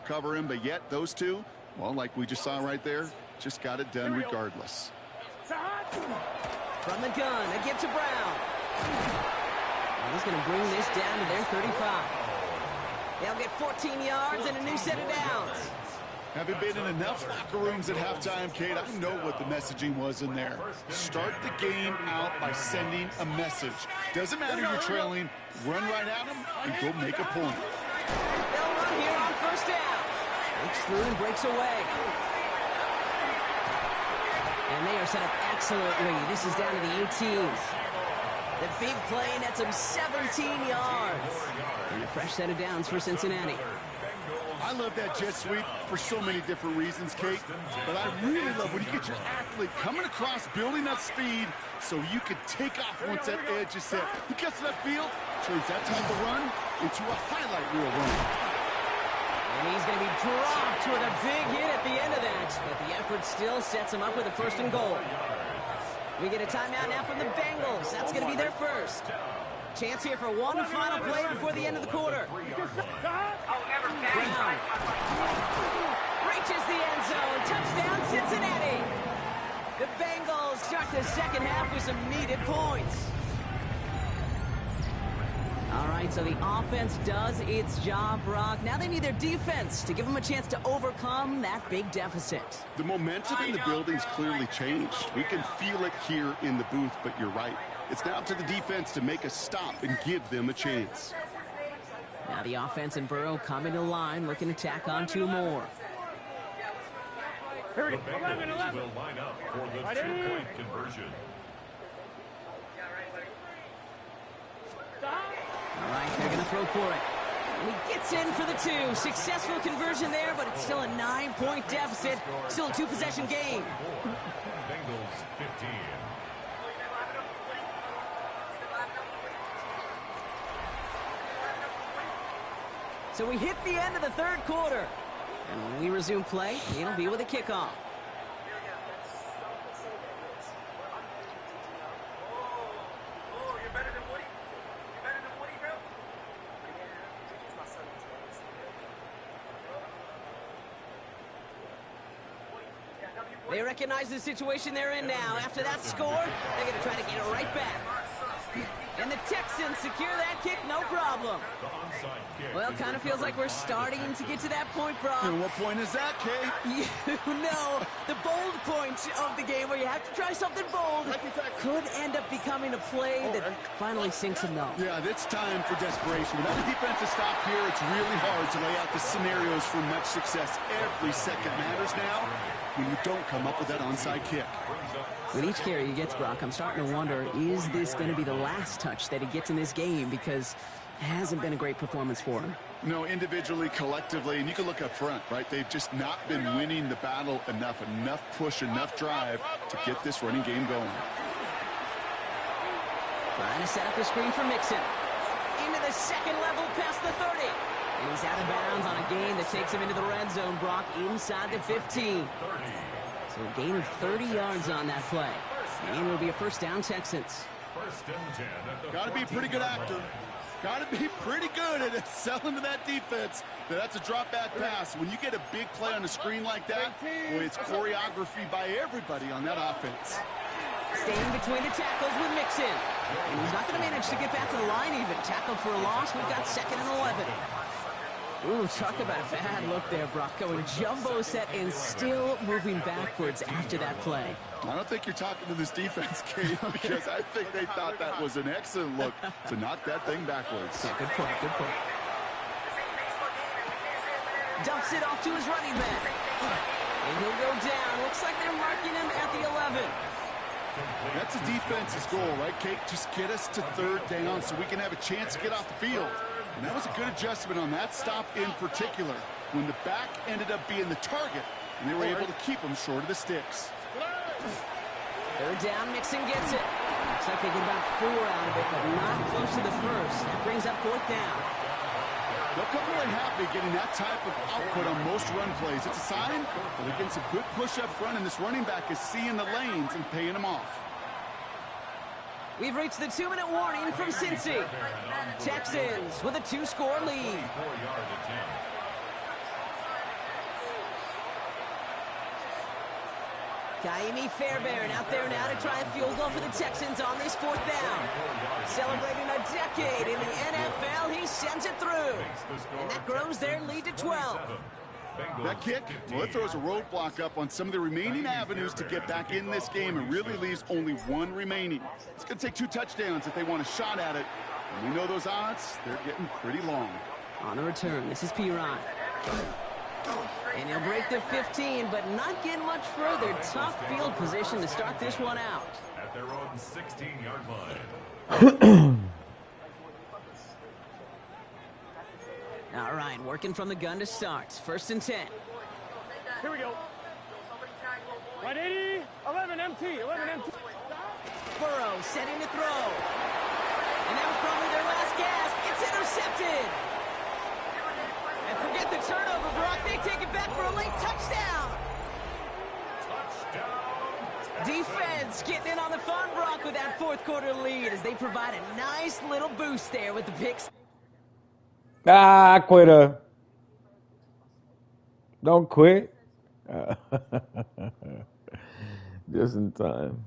won't cover him, but yet those two, well, like we just saw right there, just got it done regardless. From the gun, a give to Brown. And he's going to bring this down to their 35. They'll get 14 yards and a new set of downs. Having been in enough locker rooms at halftime, Kate, I know what the messaging was in there. Start the game out by sending a message. Doesn't matter you're trailing, run right at them and go make a point. They'll run here on first down. Breaks through and breaks away. And they are set up excellently. This is down to the 18s. The big play nets him 17 yards. And a fresh set of downs for Cincinnati. I love that jet sweep for so many different reasons, Kate. But I really love when you get your athlete coming across, building up speed, so you can take off once that edge is set. He gets to that field, turns that type of run into a highlight reel run. And he's going to be dropped with a big hit at the end of that. But the effort still sets him up with a first and goal. We get a timeout now from the Bengals. That's going to be their first. Chance here for one final play before the end of the quarter. Brown reaches the end zone. Touchdown, Cincinnati. The Bengals start the second half with some needed points. All right, so the offense does its job, Brock. Now they need their defense to give them a chance to overcome that big deficit. The momentum in the building's clearly changed. We can feel it here in the booth, but you're right. It's now to the defense to make a stop and give them a chance. Now the offense and Burrow come into line, looking to tack on two more. The Bengals will line up for the two-point conversion. All right, they're going to throw for it. And he gets in for the two. Successful conversion there, but it's still a 9-point deficit. Still a two-possession game. Bengals 15. So we hit the end of the third quarter. And when we resume play, it'll be with a kickoff. They recognize the situation they're in now. After that score, they're going to try to get it right back. And the Texans secure that kick, no problem. Well, kind of feels like we're starting to get to that point, Brock. And what point is that, Kate? You know, the bold point of the game where you have to try something bold could end up becoming a play that finally sinks him, though. Yeah, it's time for desperation. Without a defensive stop here, it's really hard to lay out the scenarios for much success. Every second matters now when you don't come up with that onside kick. With each carry he gets, Brock, I'm starting to wonder, is this going to be the last touch that he gets in this game? Because it hasn't been a great performance for him. No, individually, collectively, and you can look up front, right? They've just not been winning the battle enough push, enough drive to get this running game going. Trying to set up a screen for Mixon. Into the second level past the 30. And he's out of bounds on a gain that takes him into the red zone, Brock, inside the 15. So a gain of 30 yards on that play. And it'll be a first down, Texans. Got to be a pretty good actor. Got to be pretty good at selling to that defense. That's a drop-back pass. When you get a big play on a screen like that, boy, it's choreography by everybody on that offense. Staying between the tackles with Mixon. And he's not going to manage to get back to the line even. Tackle for a loss. We've got 2nd and 11. Ooh, talk about a bad look there, Brock. Going jumbo set and still moving backwards after that play. I don't think you're talking to this defense, Kate, because I think they thought that was an excellent look to knock that thing backwards. Yeah, good point, good point. Dumps it off to his running back. And he'll go down. Looks like they're marking him at the 11. That's a defense's goal, right, Kate? Just get us to 3rd down so we can have a chance to get off the field. And that was a good adjustment on that stop in particular, when the back ended up being the target, and they were able to keep him short of the sticks. 3rd down, Mixon gets it. Looks like they get about 4 out of it, but not close to the first. That brings up 4th down. They'll come away happy getting that type of output on most run plays. It's a sign that they're getting some good push up front, and this running back is seeing the lanes and paying them off. We've reached the 2-minute warning from Cincy. Texans with a 2-score lead. Kaimi Fairbairn out there now to try a field goal for the Texans on this fourth down. Celebrating a decade in the NFL, he sends it through. And that grows their lead to 12. That kick, well, it throws a roadblock up on some of the remaining avenues to get back in this game and really leaves only one remaining. It's going to take 2 touchdowns if they want a shot at it. And we know those odds, they're getting pretty long. On the return, this is Piron. And he'll break the 15, but not get much further. Tough field position to start this one out. At their own 16-yard line. All right, working from the gun to start. 1st and 10. Here we go. 180, 11 MT, 11 MT. Burrow setting to throw. And that was probably their last gasp. It's intercepted. And forget the turnover, Brock. They take it back for a late touchdown. Defense getting in on the fun, Brock, with that 4th quarter lead as they provide a nice little boost there with the picks. Ah, quitter. Don't quit. Just in time.